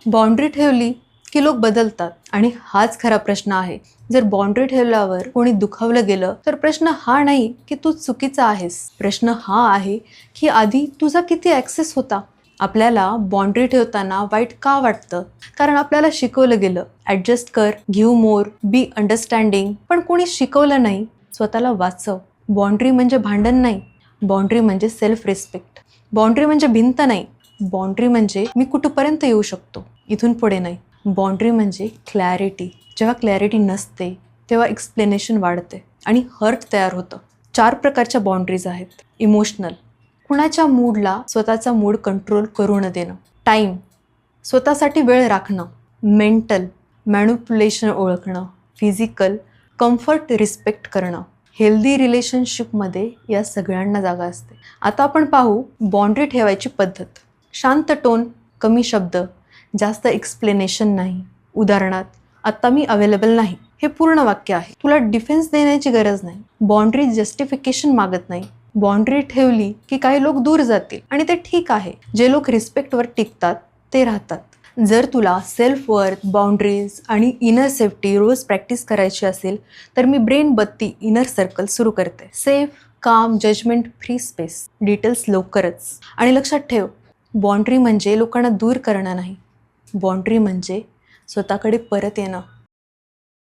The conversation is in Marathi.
बाउंड्री ठेवली की लोक बदलतात आणि हाच खरा प्रश्न आहे. जर बाउंड्री ठेवल्यावर कोणी दुखावलं गेलं तर प्रश्न हा नाही की तू चुकीचा आहेस. प्रश्न हा आहे की आधी तुझा किती ॲक्सेस होता. आपल्याला बाउंड्री ठेवताना वाईट का वाटतं? कारण आपल्याला शिकवलं गेलं ॲडजस्ट कर, गिव्ह मोर, बी अंडरस्टँडिंग. पण कोणी शिकवलं नाही स्वतःला वाचव. बाउंड्री म्हणजे भांडण नाही, बाउंड्री म्हणजे सेल्फ रिस्पेक्ट. बाउंड्री म्हणजे भिंत नाही, बाउंड्री म्हणजे मी कुठपर्यंत येऊ शकतो, इथून पुढे नाही. बाउंड्री म्हणजे क्लॅरिटी. जेव्हा क्लॅरिटी नसते तेव्हा एक्सप्लेनेशन वाढते आणि हर्ट तयार होतं. 4 प्रकारच्या बाउंड्रीज आहेत. इमोशनल, कुणाच्या मूडला स्वतःचा मूड कंट्रोल करू न देणं. टाईम, स्वतःसाठी वेळ राखणं. मेंटल, मॅन्युप्युलेशन ओळखणं. फिजिकल, कम्फर्ट रिस्पेक्ट करणं. हेल्दी रिलेशनशिपमध्ये या सगळ्यांना जागा असते. आता आपण पाहू बाउंड्री ठेवायची पद्धत. शांत टोन, कमी शब्द, जास्त एक्सप्लेनेशन नाही. उदाहरणार्थ, आत्ता मी अवेलेबल नाही हे पूर्ण वाक्य आहे. तुला डिफेन्स देण्याची गरज नाही. बाउंड्री जस्टिफिकेशन मागत नाही. बाउंड्री ठेवली की काही लोक दूर जातील आणि ते ठीक आहे. जे लोक रिस्पेक्टवर टिकतात ते राहतात. जर तुला सेल्फ वर्थ, बाउंड्रीज आणि इनर सेफ्टी रोज प्रॅक्टिस करायची असेल तर मी ब्रेन बत्ती इनर सर्कल सुरू करते. सेफ, काम, जजमेंट फ्री स्पेस. डिटेल्स लवकरच. आणि लक्षात ठेव, बाउंड्री म्हणजे लोकांना दूर करणं नाही, बाउंड्री म्हणजे स्वतःकडे परत येणं.